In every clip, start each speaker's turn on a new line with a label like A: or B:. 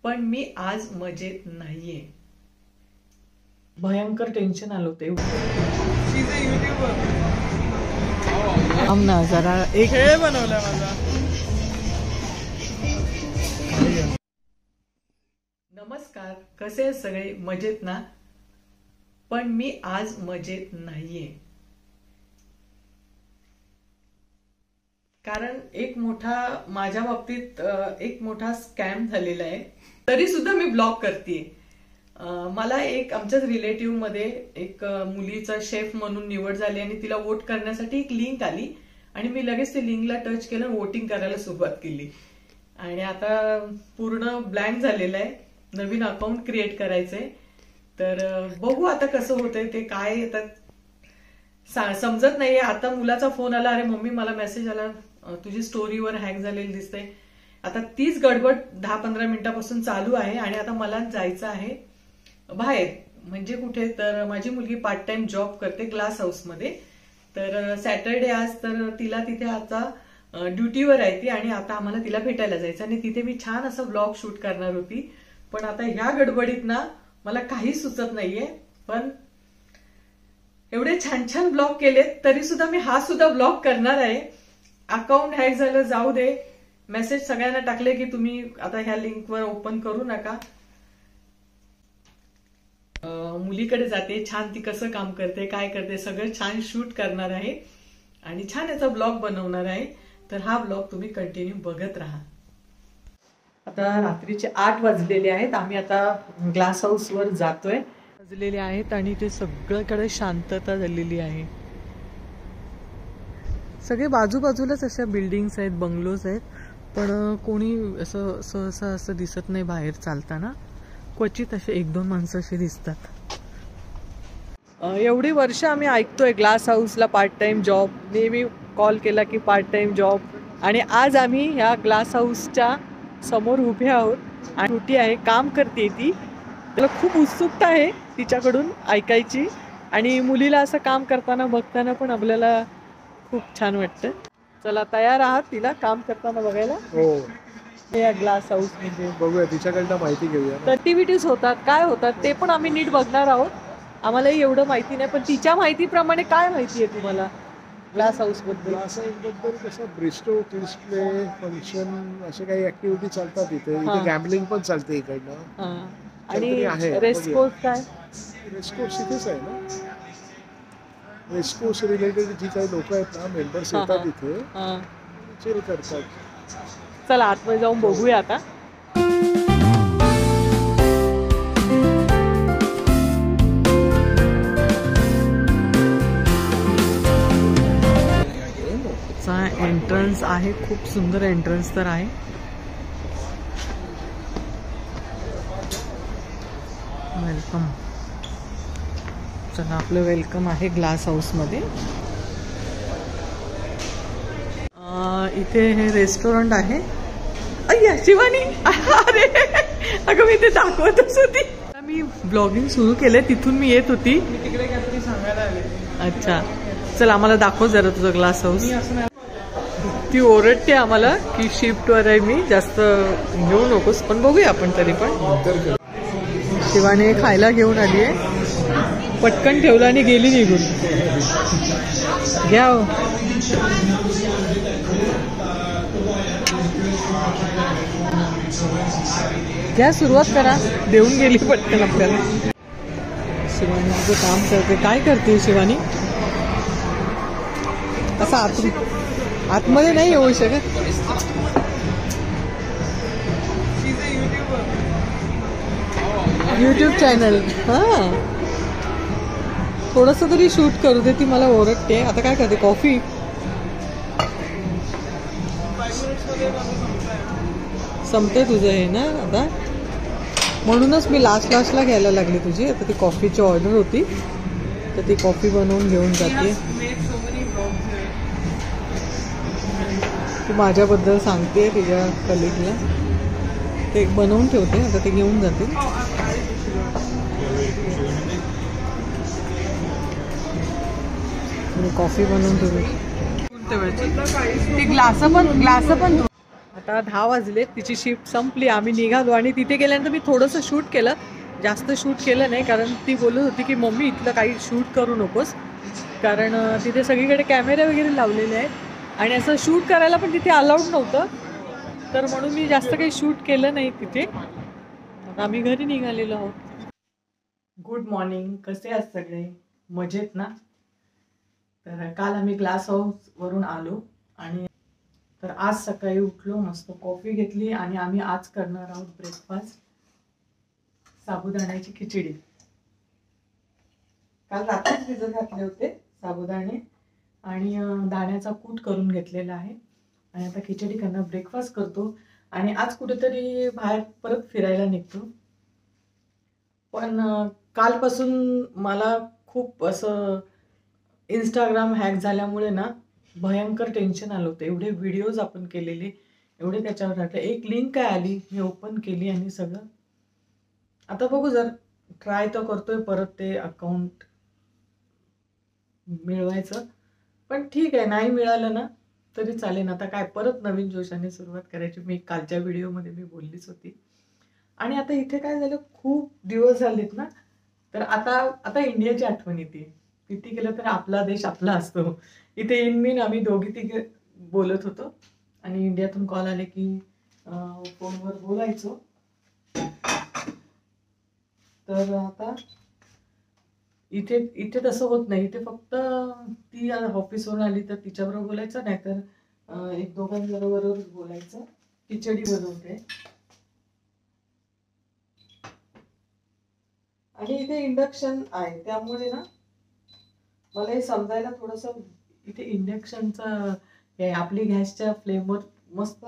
A: पण मी आज मजेत नाहीये. भयंकर टेन्शन आलं होतं. जरा एक खेळ बनवला माझा. नमस्कार, कसे सगळे? मजेत ना? पण मी आज मजेत नाहीये. कारण एक मोठा माझ्या बाबतीत एक मोठा स्कॅम झालेला आहे. तरी सुद्धा मी ब्लॉग करतेय. मला एक आमच्याच रिलेटिव्ह मध्ये एक मुलीचा शेफ म्हणून निवड झाली आणि तिला वोट करण्यासाठी एक लिंक आली आणि मी लगेच ते लिंकला टच केलं, वोटिंग करायला सुरुवात केली. आणि आता पूर्ण ब्लँक झालेलं आहे. नवीन अकाउंट क्रिएट करायचंय. तर बघू आता कसं होतंय ते. काय आता समजत नाहीये. आता मुलाचा फोन आला, अरे मम्मी मला मेसेज आला तुझी स्टोरीवर हॅक झालेली दिसते. आता तीच गडबड 10-15 मिनिटापासून चालू आहे आणि आता मला जायचं आहे बाहेर. म्हणजे कुठे? तर माझी मुलगी पार्ट टाइम जॉब करते ग्लास हाऊस मध्ये. तर सॅटरडे आज, तर तिला तिथे आता ड्युटीवर आहे ती आणि आता आम्हाला तिला भेटायला जायचं आणि तिथे मी छान असं ब्लॉग शूट करणार होती. पण आता ह्या गडबडीत ना मला काही सुचत नाहीये. पण एवढे छान छान ब्लॉग केलेत तरी सुद्धा मी हा सुद्धा ब्लॉग करणार आहे. अकाउंट हॅक झालं जाऊ दे. मेसेज सगळ्यांना टाकले की तुम्ही आता ह्या लिंकवर ओपन करू नका. मुलीकडे जाते, छान ती कसं काम करते, काय करते, सगळं छान शूट करणार आहे आणि छान याचा ब्लॉग बनवणार आहे. तर हा ब्लॉग तुम्ही कंटिन्यू बघत राहा. आता रात्रीचे 8 वाजलेले आहेत. आम्ही आता ग्लास हाऊस वर जातोय. वाजलेले आहेत आणि ते सगळीकडे शांतता झालेली आहे. सगळे बाजूबाजूलाच अशा बिल्डिंग्स आहेत, बंगलोज आहेत. पण कोणी असं सहसा असं दिसत नाही बाहेर चालताना. क्वचित असे 1-2 माणसं असे दिसतात. एवढी वर्ष आम्ही ऐकतोय ग्लास हाऊसला पार्ट टाइम जॉब. नेहमी कॉल केला की पार्ट टाइम जॉब. आणि आज आम्ही ह्या ग्लास हाऊसच्या समोर उभे आहोत आणि छोटी आहे, काम करते ती. मला खूप उत्सुकता आहे तिच्याकडून ऐकायची. आणि मुलीला असं काम करताना बघताना पण आपल्याला खूप छान वाटतं. चला, तयार आहात तिला काम करताना बघायला?
B: हो.
A: या ग्लास हाऊस म्हणजे
B: बघूया, तिच्याकडनं माहिती घेऊया.
A: ऍक्टिव्हिटीज होतात, काय होतात ते पण आम्ही नीट बघणार आहोत. आम्हालाही एवढं माहिती नाही, पण तिच्या माहितीप्रमाणे काय माहिती आहे तुम्हाला ग्लास हाऊस बद्दल?
B: ग्लास हाऊस बद्दल कसं ब्रिस्टो, किड्स प्ले, फंक्शन असे काही ऍक्टिव्हिटी चालतात इथे. इथे गॅम्बलिंग पण चालते इकडनं.
A: आणि रेस्कोर्स काय?
B: रेस्कोर्स इथेच आहे ना. रेस्कोर्स रिलेटेड जी काही लोक आहेत ना, मेंबर्स येतात इथे, चिल करतात.
A: चला आतमध्ये जाऊन बघूया आता. एंट्रन्स आहे, खूप सुंदर एंट्रन्स तर आहे. वेलकम. चला, आपलं वेलकम आहे ग्लास हाऊस मध्ये. इथे हे रेस्टॉरंट आहे. अय्या शिवानी, अरे अगं मी ते दाखवतच होती. मी ब्लॉगिंग सुरू केलंय, तिथून मी येत होती. मी तिकडे काहीतरी सांगायला आले. अच्छा, चल आम्हाला दाखव जरा तुझं ग्लास हाऊस. ती ओरडते आम्हाला की शिफ्ट वर आहे मी, जास्त घेऊ नकोस. पण बघूया आपण तरी पण. शिवानी खायला घेऊन आली आहे, पटकन ठेवलं आणि गेली निघून. घ्या. घ्या, सुरुवात करा. देऊन गेली पटकन आपल्याला. शिवानी तुझं काम करते. काय करते शिवानी? असं आतमध्ये नाही येऊ शकत. YouTube channel. हा, थोडस तरी शूट करू दे. ती मला ओरडते. आता काय करते? कॉफी. संपते तुझं हे ना आता, म्हणूनच मी लास्टला घ्यायला लागली तुझी. आता ती कॉफीची ऑर्डर होती, तर ती कॉफी बनवून घेऊन जाते. ती माझ्याबद्दल सांगते तिच्या कलिगला. ते बनवून ठेवते, आता ते घेऊन जाते. कॉफी बनवून ठेवते. ती ग्लास पण आता 10 वाजले, तिची शिफ्ट संपली, आम्ही निघालो आणि तिथे गेल्यानंतर मी थोडंसं शूट केलं, जास्त शूट केलं नाही कारण ती बोलत होती की मम्मी इथलं काही शूट करू नकोस, कारण तिथे सगळीकडे कॅमेरे वगैरे लावलेले आहेत आणि असं शूट करायला पण तिथे अलाउड नव्हतं, तर म्हणून मी जास्त काही शूट केलं नाही तिथे. आम्ही घरी निघालेलो आहोत. गुड मॉर्निंग, कसे आहात सगळे? मजेत ना? तर काल आम्ही ग्लास हाऊस वरून आलो आणि तर आज सकाळी उठलो, मस्त कॉफी घेतली आणि आम्ही आज करणार आहोत ब्रेकफास्ट, साबुदाण्याची खिचडी. काल रात्रीच भिजत घातले होते साबुदाणे आणि दाण्याचा कूट करून घेतलेला आहे आणि आता खिचडी करणार, ब्रेकफास्ट करतो आणि आज कुठेतरी बाहेर परत फिरायला निघतो. पण कालपासून मला खूप असं इंस्टाग्राम हॅक झाल्यामुळे ना भयंकर टेन्शन आलं होतं. एवढे व्हिडिओज आपण केलेले, एवढे त्याच्यावर टाकले, एक लिंक काय आली, मी ओपन केली आणि सगळं आता बघू, जर ट्राय तर करतोय परत ते अकाउंट मिळवायचं, पण ठीक आहे, नाही मिळालं ना तरी चालेल. आता काय परत नवीन जोशाने सुरुवात करायची, मी कालच्या व्हिडिओमध्ये मी बोललीच होती. आणि आता इथे काय झालं, खूप दिवस झालेत ना, तर आता इंडियाची आठवण येते. किती केलं तर आपला देश आपला असतो. इथे इनमीन आम्ही दोघी तिघे बोलत होतो आणि इंडियातून कॉल आले की फोनवर बोलायचो. तर आता इथे तसं होत नाही. इथे फक्त ती ऑफिसवरून आली तर तिच्याबरोबर बोलायचं, नाहीतर एक दोघांबरोबरच बोलायचं. खिचडी बनवते आणि इथे इंडक्शन आहे, त्यामुळे ना मला हे समजायला थोडंसं, इथे इंडक्शनचं हे आपली गॅसच्या फ्लेमवर मस्त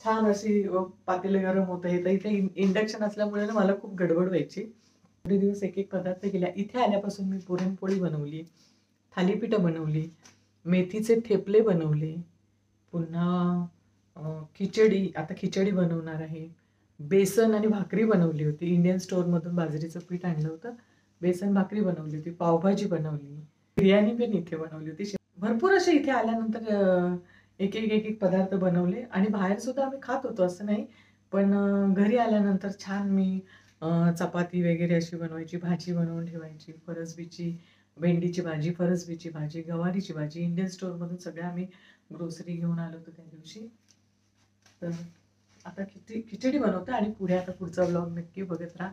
A: छान अशी पातेलं गरम होतं. हे तर इथे इंडक्शन असल्यामुळे ना मला खूप गडबड व्हायची. थोडे दिवस एक एक पदार्थ केला. इथे आल्यापासून मी पुरणपोळी बनवली, थालीपीठं बनवली, मेथीचे थेपले बनवले, पुन्हा खिचडी, आता खिचडी बनवणार आहे, बेसन आणि भाकरी बनवली होती. इंडियन स्टोअरमधून बाजरीचं पीठ आणलं होतं, बेसन भाकरी बनवली होती, पावभाजी बनवली, बिर्याणी पण इथे बनवली होती. भरपूर असे इथे आल्यानंतर एक एक पदार्थ बनवले आणि बाहेर सुद्धा आम्ही खात होतो, असं नाही. पण घरी आल्यानंतर छान मी चपाती वगैरे अशी बनवायची, भाजी बनवून ठेवायची, फरसबीची, भेंडीची भाजी, फरसबीची भाजी, गवारीची भाजी. इंडियन स्टोअरमधून सगळ्या आम्ही ग्रोसरी घेऊन आलो होतो त्या दिवशी. तर आता खिचडी बनवते आणि पुढे आता पुढचा ब्लॉग नक्की बघत राहा.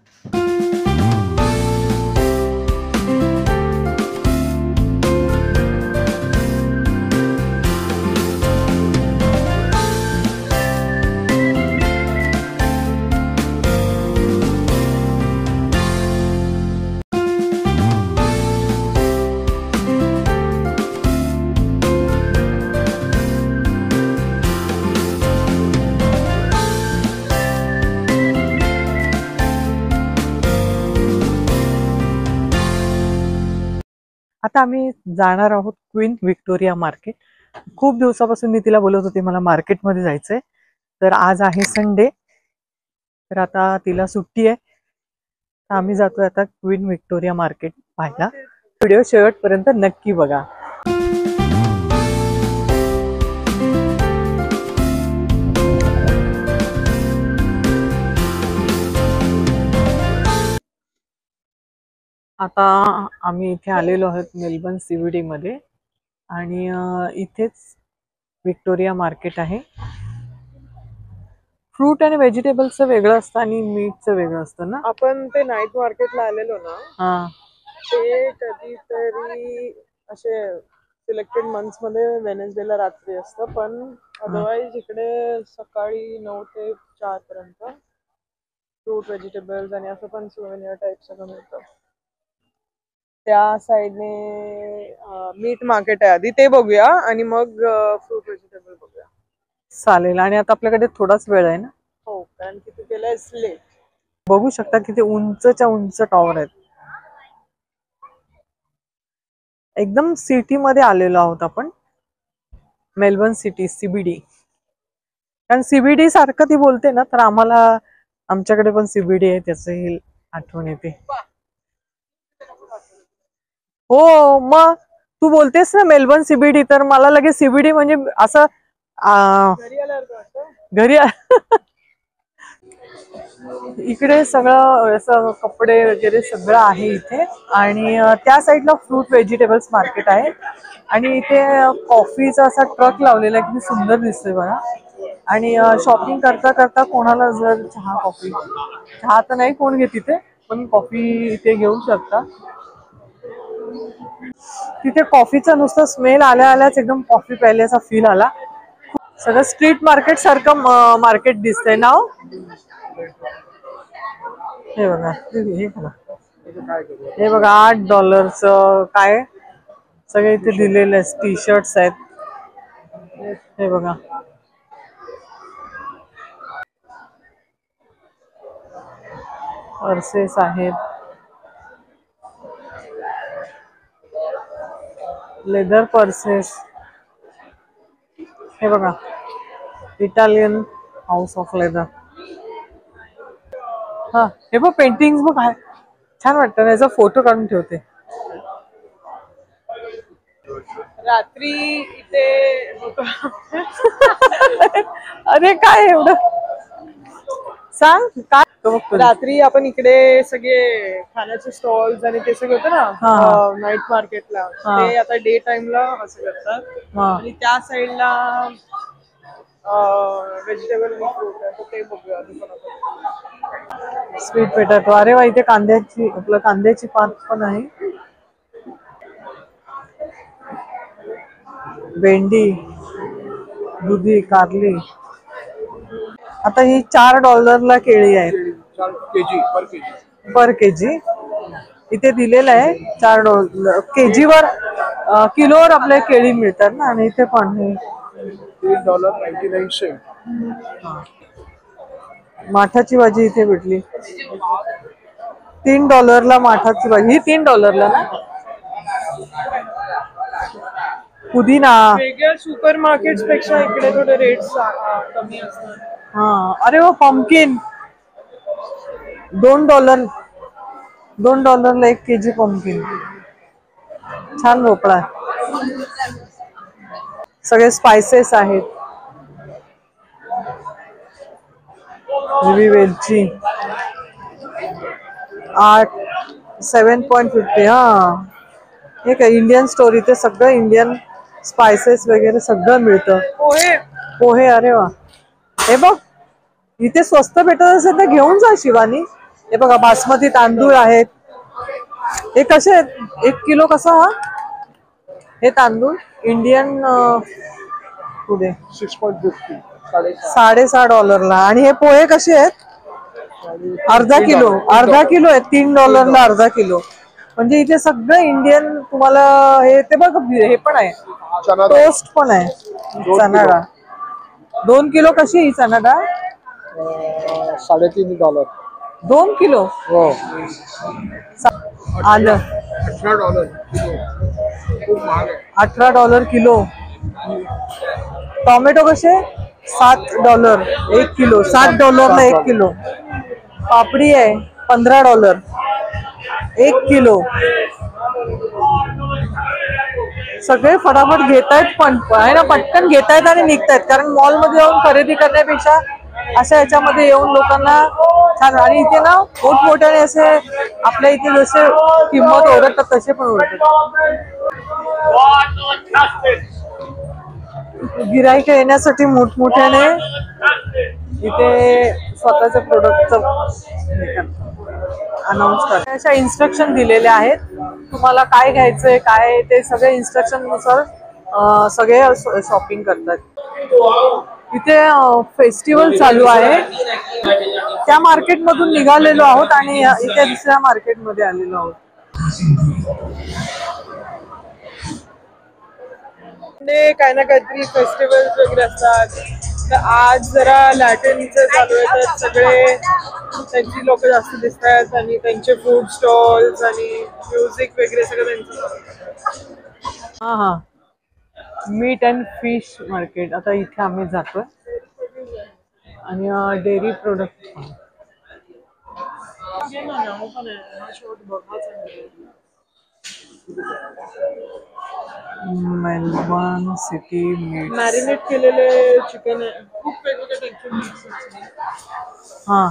A: आता आम्ही जाणार आहोत क्वीन व्हिक्टोरिया मार्केट. खूप दिवसापासून मी तिला बोलत होते मला मार्केटमध्ये जायचंय, तर आज आहे संडे, तर आता तिला सुट्टी आहे, तर आम्ही जातोय आता क्वीन व्हिक्टोरिया मार्केट पाहायला. व्हिडिओ शेवटपर्यंत नक्की बघा. आता आम्ही इथे आलेलो आहोत मेलबर्न CBD मध्ये आणि इथेच व्हिक्टोरिया मार्केट आहे. फ्रूट आणि व्हेजिटेबल्सचं वेगळं असतं आणि मीटचं वेगळं असतं ना.
B: आपण ते नाईट मार्केटला आलेलो ना,
A: हा,
B: ते कधीतरी असे सिलेक्टेड मंथ्स मध्ये वेनेसडेला रात्री असतं, पण अदरवाईज इकडे सकाळी 9 ते 4 पर्यंत फ्रूट, व्हेजिटेबल्स आणि असं पण सुवेनियर टाईप सगळं मिळतं. त्या साईडने मीट मार्केट आहे, आधी ते बघूया आणि मग फ्रूट व्हेजिटेबल बघूया.
A: चालेल. आणि आता आपल्याकडे थोडाच वेळ आहे ना.
B: हो, कारण की तू केलंय लेट.
A: बघू शकता किती उंचच्या उंच टॉवर आहेत. एकदम सिटी मध्ये आलेलो आहोत आपण, मेलबर्न सिटी CBD. कारण CBD सारखं ती बोलते ना, तर आम्हाला आमच्याकडे पण CBD आहे त्याची आठवण येते. हो, मग तू बोलतेस ना मेलबर्न CBD, तर मला लगेच CBD म्हणजे असं
B: घरी आल्यावर काय वाटतं?
C: घरी इकडे सगळं असं कपडे वगैरे सगळं आहे इथे आणि त्या साईडला फ्रूट व्हेजिटेबल्स मार्केट आहे आणि इथे कॉफीचा असा ट्रक लावलेला आहे, किती सुंदर दिसतोय बघा. आणि शॉपिंग करता करता कोणाला जर चहा तर नाही कोण घेत तिथे, पण कॉफी इथे घेऊ शकता. तिथे कॉफीचा नुसतं स्मेल आल्याच एकदम कॉफी प्यायल्याचा फील आला. सगळं स्ट्रीट मार्केट सारखं मार्केट दिसतंय ना. हे बघा हे बघा $8 काय सगळे इथे दिलेले आहेत. टी शर्ट्स आहेत हे बघा. पर्सेस आहेत, लेदर पर्सेस. हे बघा इटालियन हाऊस ऑफ लेदर. हा हे बघ पेंटिंग बघ आहे, छान वाटतं. याचा फोटो काढून ठेवते.
B: रात्री इथे
C: अरे काय एवढं सांग काय.
B: रात्री आपण इकडे सगळे खाण्याचे स्टॉल्स आणि ते सगळे होतं ना नाईट मार्केटला, ते आता डे टाइमला असं करतात. आणि त्या साईडला व्हेजिटेबल फ्रूट आहे, ते बघूया.
C: Sweet potato. अरे वा, इथे कांद्याची पात पण आहे. भेंडी, दुधी, कारली. आता ही $4 केळी आहे पर केजी. इथे दिलेलं आहे $4 केजीवर. किलोवर आपल्या केळी मिळतात ना. आणि इथे पण
D: $3.99.
C: माठाची भाजी इथे भेटली $3 माठाची भाजी. ही $3 ना. पुदिना.
B: वेगळ्या सुपर मार्केट पेक्षा इकडे थोडे रेट कमी असतात.
C: हा अरे वा, पंपकिन $2 1 केजी पंपकिन. छान भोपळा. सगळे स्पायसेस आहेत. हिरवी वेलची 7.50. हा हे काय इंडियन स्टोर. इथे सगळं इंडियन स्पायसेस वगैरे सगळं मिळतं. पोहे. अरे वा, हे बघ इथे स्वस्त भेटत असेल तर घेऊन जा शिवानी. हे बघा बासमती तांदूळ आहेत. हे कसे आहेत? 1 किलो कसा हा? हे तांदूळ इंडियन पुढे
D: 6.50.
C: $6.5. आणि हे पोहे कसे आहेत? अर्धा किलो आहेत. $3 अर्धा किलो. म्हणजे इथे सगळं इंडियन तुम्हाला. हे ते बघ हे पण आहे, टोस्ट पण आहे. चना डाळ 2 किलो. कशी ही चना डाळ?
D: $3.5.
C: 2 किलो.
D: हो.
C: आलं
D: $18. खूप महाग आहे.
C: $18 किलो. टोमॅटो कसे? $7 1 किलो. $7 1 किलो. पापडी आहे $15 1 किलो. सगळे फटाफट घेतायत पण आहे ना, पटकन घेतायत आणि निघतायत. कारण मॉलमध्ये येऊन खरेदी करण्यापेक्षा अशा याच्यामध्ये येऊन लोकांना छान. आणि इथे ना मोठमोठ्याने असे आपल्या इथे जसे किंमत ओरडतात तसे पण ओरडतात. गिराईक येण्यासाठी मोठमोठ्याने इथे स्वतःच्या प्रोडक्टचं अनाऊन्स करतात. अशा इन्स्ट्रक्शन दिलेल्या आहेत. तुम्हाला काय घ्यायचंय काय ते सगळे इन्स्ट्रक्शन नुसार सगळे शॉपिंग करतात. इथे फेस्टिवल चालू आहे. त्या मार्केट मधून निघालेलो आहोत आणि इथे दुसऱ्या मार्केट मध्ये आलेलो आहोत.
B: काही ना काहीतरी फेस्टिवल वगैरे असतात. तर आज जरा लॅटिनचं चालू आहे, तर सगळे त्यांची लोक जास्त दिसत आहेत आणि त्यांचे फूड स्टॉल्स आणि म्युझिक वगैरे सगळं त्यांचं.
C: हा मीट अँड फिश मार्केट. आता इथे आम्ही जातोय आणि dairy product. Melbourne city meat.
B: Marinate केलेले चिकन आहे, खूप वेगवेगळे टेक्स्चर.
C: हा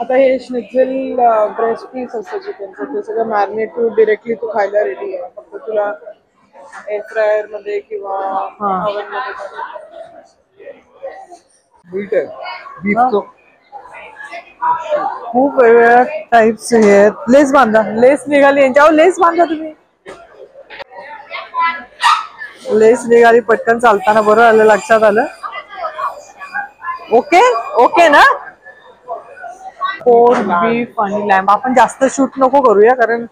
B: आता हे स्निट्झेल ब्रेस्ट पीस असतं चिकनचं, ते सगळं मॅरिनेट तू डिरेक्टली तू खायला रेडी आहे. फक्त तुला एअर फ्रायर मध्ये किंवा ओव्हन मध्ये.
D: मीठ आहे बीफचं.
C: खूप वेगवेगळ्या टाइप्स हे आहेत. लेस बांधा, लेस निघाली यांच्यावर, लेस बांधा तुम्ही. लेस निघाली पटकन चालताना, बरं आलं लक्षात आलं. ओके ओके ना. पोर्क बीफ आणि लॅम्ब. आपण जास्त शूट नको करूया कारण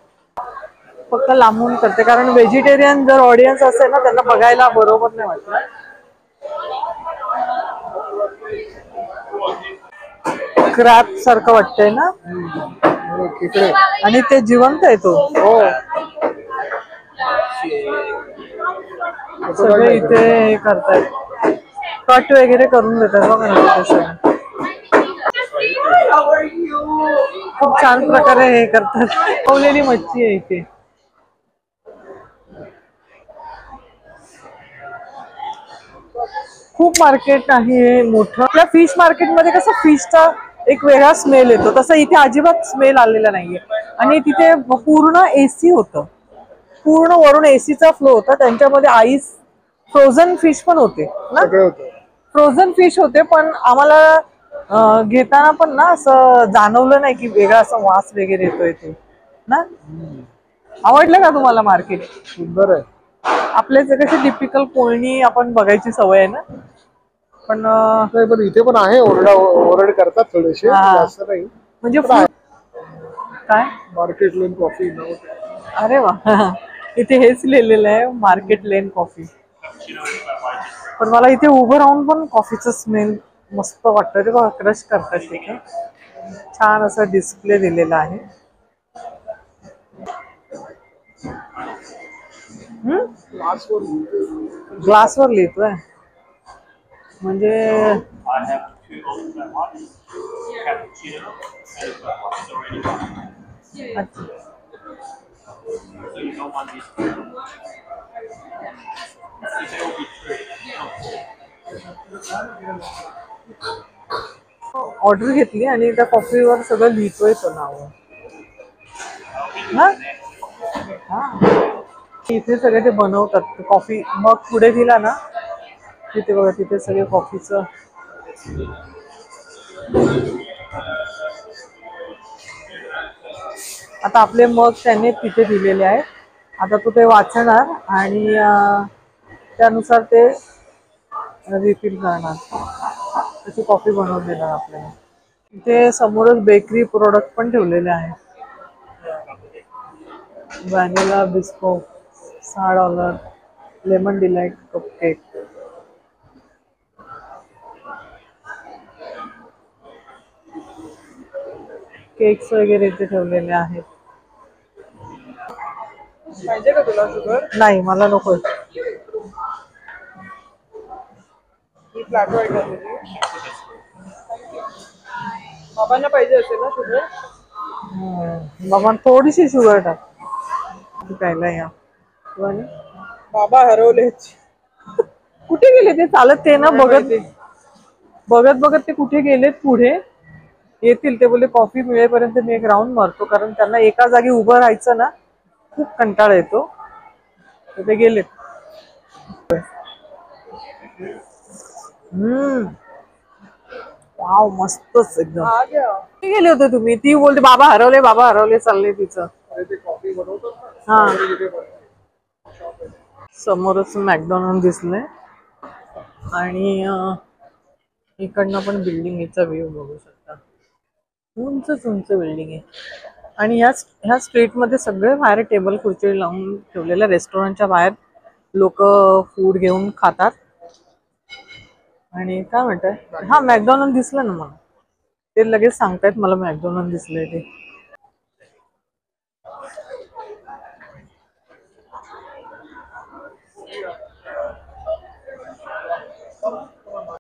C: फक्त लांबून करते, कारण व्हेजिटेरियन जर ऑडियन्स असेल ना त्यांना बघायला बरोबर नाही वाटत. क्रॅब सारखं वाटतंय ना.
D: इकडे
C: आणि ते जिवंत आहे तो.
D: हो
C: सगळे इथे हे करतायत, कट वगैरे करून देतात बघा ना तिथे सगळं. खूप छान प्रकारे हे करतात. पवलेली मच्छी आहे इथे. खूप मार्केट आहे मोठं. आपल्या फिश मार्केटमध्ये कसं फिशचा एक वेगळा स्मेल येतो, तसं इथे अजिबात स्मेल आलेला नाहीये. आणि तिथे पूर्ण एसी होतं, पूर्ण वरून एसीचा फ्लो होता. त्यांच्यामध्ये आईस फ्रोझन फिश पण होते ना,
D: सगळं होतं.
C: फ्रोझन फिश होते. पण आम्हाला घेताना पण ना असं जाणवलं नाही की वेगळा असा वास वगैरे येतोय ते ना. आवडलं का तुम्हाला मार्केट?
D: सुंदर आहे.
C: आपल्याच कशी टिपिकल कोळणी आपण बघायची सवय आहे ना, पण
D: नाही पण इथे पण आहे, ओरड करतात थोडेसे, जास्त नाही
C: म्हणजे काय
D: मार्केट लेन कॉफी.
C: अरे वा इथे हेच लिहिलेलं आहे, मार्केट लेन कॉफी. पण मला इथे उभं राहून पण कॉफीचं स्मेल मस्त वाटतं. ते बघा क्रश करतात तिथे. छान असा डिस्प्ले दिलेला आहे. ग्लासवर लिहितोय म्हणजे अच्छा. ऑर्डर घेतली आणि त्या कॉफीवर सगळं लिहितोय तो नाव. इथे सगळे ते बनवतात कॉफी. मग पुढे दिला ना तिथे बघा, तिथे सगळे कॉफीचं. आता आपले मग त्याने तिथे दिलेले आहेत. आता तो ते वाचणार आणि त्यानुसार ते रिफिल करणार, तशी कॉफी बनवून देणार आपल्याला. इथे समोरच बेकरी प्रोडक्ट पण ठेवलेले आहेत. Vanilla Bisco $6, lemon delight cupcake. Cakes वगैरे इथे ठेवलेले आहेत.
B: पाहिजे का तुला शुगर?
C: नाही मला नको.
B: ही फ्लॅट व्हाईट आहे. बाबांना पाहिजे असेल ना शुगर?
C: बाबा थोडीशी शुगर टाक प्यायला या.
B: बाबा हरवले.
C: कुठे गेले ते? चालत ते ना बघत बघत ते कुठे गेलेत. पुढे येतील ते. बोले कॉफी मिळेपर्यंत मी एक राऊंड मारतो, कारण त्यांना एका जागी उभं राहायचं ना खूप कंटाळा येतो. ते गेलेत. वाव मस्तच एकदम. गेले होते तुम्ही? ती बोलते बाबा हरवले चालले तिचं. हा समोरच मॅकडॉनल्ड दिसलंय आणि इकडनं पण बिल्डिंगचा व्ह्यू बघू शकता. उंच बिल्डिंग आहे. आणि ह्या स्ट्रीट मध्ये सगळे बाहेर टेबल खुर्ची लावून ठेवलेल्या. रेस्टॉरंटच्या बाहेर लोक फूड घेऊन खातात. आणि काय म्हणताय, हा मॅकडॉनल्ड दिसलं ना मला. ते लगेच सांगतायत मला मॅकडॉनल्ड दिसलंय ते.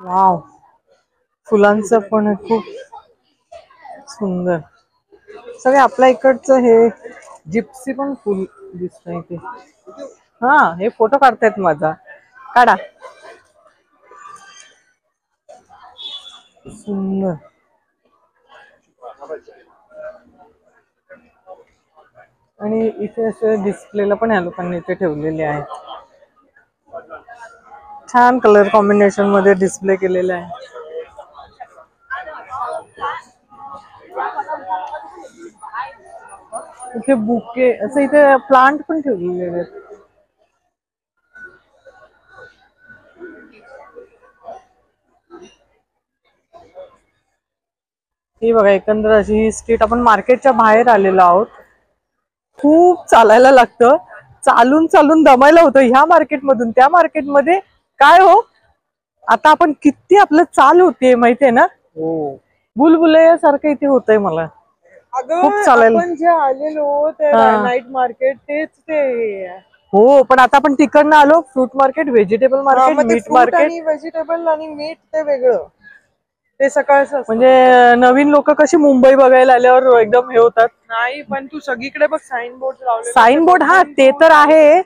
C: वाव फुलांचं पण खूप सुंदर. सगळे आपल्या इकडचं हे जिप्सी पण फुल दिसतंय इथे. हा हे फोटो काढतायत माझा. काढा. सुंदर. आणि इथे असे डिस्प्लेला पण ह्या लोकांनी इथे ठेवलेले आहेत. छान कलर कॉम्बिनेशन मध्ये डिस्प्ले केलेला आहे. इथे बुके असं इथे प्लांट पण ठेवलेले आहेत. ही बघा एकंदर अशी ही स्ट्रीट. आपण मार्केटच्या बाहेर आलेलो आहोत. खूप चालायला लागतं. चालून चालून दमायला होतं. ह्या मार्केटमधून त्या मार्केटमध्ये काय हो आता आपण किती आपलं चाल होतीये माहितीये ना.
D: हो
C: बुलबुलैया सारखं इथे होतंय मला. खूप
B: अगं
C: चालायला.
B: आपण जे आलेलो ते
C: हा.
B: नाईट मार्केट तेच ते आहे.
C: हो पण आता आपण तिकडनं आलो. फ्रूट मार्केट, व्हेजिटेबल मार्केट,
B: मग ते
C: मीट
B: fruit
C: मार्केट.
B: आणि व्हेजिटेबल आणि मीट ते वेगळं. ते सकाळचं असतं.
C: म्हणजे नवीन लोक कशी मुंबई बघायला आल्यावर एकदम हे होतात.
B: नाही पण तू सगळीकडे बघ साईन बोर्ड लावले.
C: साईन बोर्ड हा ते तर आहे.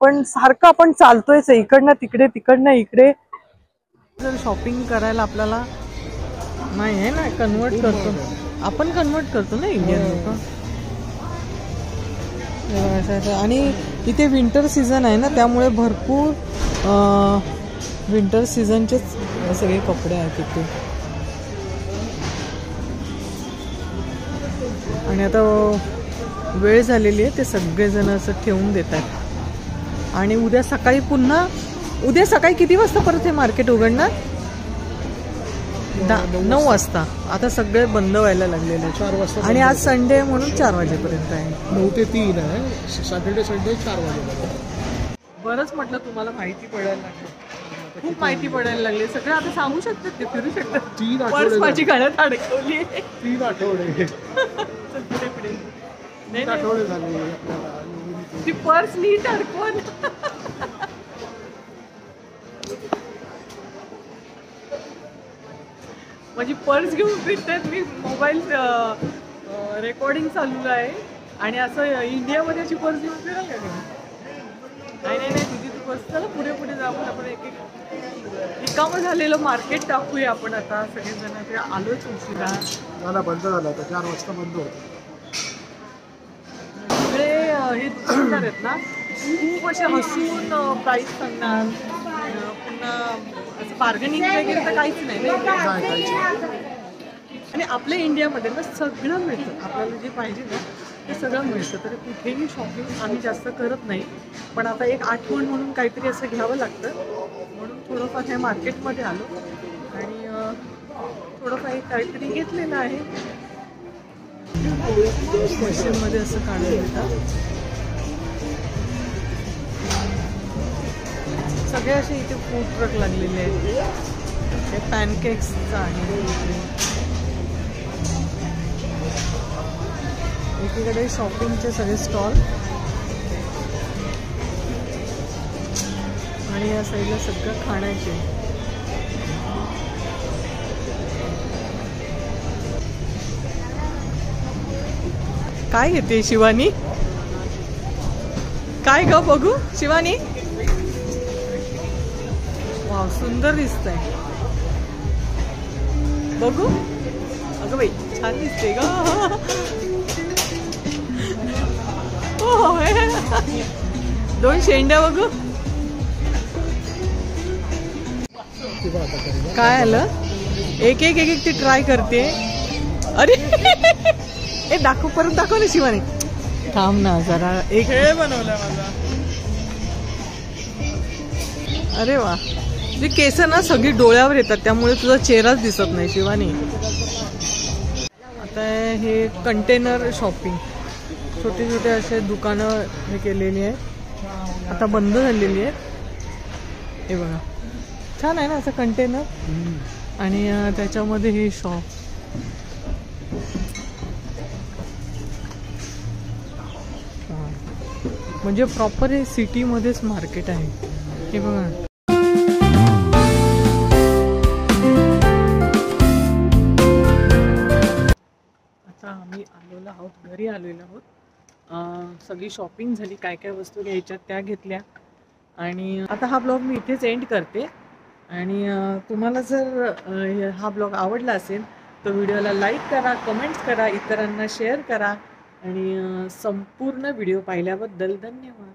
C: पण सारखं आपण चालतोयच इकडनं तिकडे तिकडनं इकडे. जर शॉपिंग करायला आपल्याला नाही आहे ना कन्वर्ट करतो आपण. कन्वर्ट करतो ना इंडियन लोक. आणि इथे विंटर सीझन आहे ना त्यामुळे भरपूर विंटर सीझनचेच सगळे कपडे आहेत इथे. आणि आता वेळ झालेली आहे. ते सगळेजण असं ठेवून देतात. आणि उद्या सकाळी पुन्हा उद्या सकाळी किती वाजता परत हे मार्केट उघडणार? 9 वाजता. आता सगळे बंद व्हायला लागलेले आहेत.
D: 4 वाजता.
C: आणि आज संडे म्हणून 4 वाजेपर्यंत आहे.
D: 9 ते 3 आहे. सॅटर्डे संडे 4 वाजेपर्यंत.
C: बरंच म्हटलं तुम्हाला माहिती पडायला लागली. खूप माहिती पडायला लागली. सगळं आता सांगू शकतात ते फिरू शकतात.
D: 3
C: पर्स
D: आठवडे
C: माझी गळ्यात अडकवली.
D: 3 आठवडे
C: पुढे पुढे.
D: 3 आठवडे झाले आपल्याला.
C: ती पर्स नीट अडकवून. माझी पर्स घेऊन फिरतात. मी मोबाईल रेकॉर्डिंग चालू आहे आणि असं इंडियामध्ये अशी पर्स घेऊन फिराल का? नाही नाही नाही तुझी ती पर्स. चला पुढे पुढे जाऊन आपण एक एक रिकामं झालेलं मार्केट टाकूया आपण आता सगळेजण. ते आलोच उशिरा.
D: मला बंद झाला होता. 4 वाजता बंद होतं.
C: सगळे हे दुकानदार आहेत ना खूप असे हसून प्राईस सांगणार. पुन्हा असं बार्गेनिंग वगैरे तर काहीच नाही ना. आणि आपल्या इंडियामध्ये ना सगळं मिळतं. आपल्याला जे पाहिजे ना ते सगळं मिळतं. तर कुठेही शॉपिंग आम्ही जास्त करत नाही. पण आता एक आठवण म्हणून काहीतरी असं घ्यावं लागतं म्हणून थोडंफार ह्या मार्केटमध्ये आलो आणि थोडंफार एक काहीतरी घेतलेलं आहे. मशीनमध्ये असं काढून घेतात. सगळे असे इथे फूड ट्रक लागलेले आहेत. हे पॅनकेक्सचं आहे. एकीकडे शॉपिंगचे सगळे स्टॉल आणि या साईडला सगळं खाण्याचे. काय घेते शिवानी? काय ग बघू शिवानी? वाव सुंदर दिसतंय. बघू. अगं बाई छान दिसते ग. हो 2 शेंड्या बघू. काय आलं? एक एक एक एक ती ट्राय करते. अरे ए दाखव परत दाखव ना शिवानी. थांब ना जरा. एक
B: खेळ बनवला माझा.
C: अरे वा. तुझी केस ना सगळी डोळ्यावर येतात त्यामुळे तुझा चेहराच दिसत नाही शिवानी. आता हे कंटेनर शॉपिंग. छोटे छोटे असे दुकानं हे केलेली आहेत. आता बंद झालेली आहेत. हे बघा छान आहे ना असं कंटेनर. आणि त्याच्यामध्ये हे शॉप. म्हणजे प्रॉपर हे सिटीमध्येच मार्केट आहे. हे बघा. आता आम्ही आलेलो आहोत घरी आलेलो आहोत
A: सगळी शॉपिंग झाली, काय काय वस्तू घ्यायच्या त्या घेतल्या आणि आता हा ब्लॉग मी इथेच एंड करते. आणि तुम्हाला जर हा ब्लॉग आवडला असेल तर व्हिडिओला लाईक करा, कमेंट्स करा, इतरांना शेअर करा आणि संपूर्ण व्हिडिओ पाहिल्याबद्दल धन्यवाद.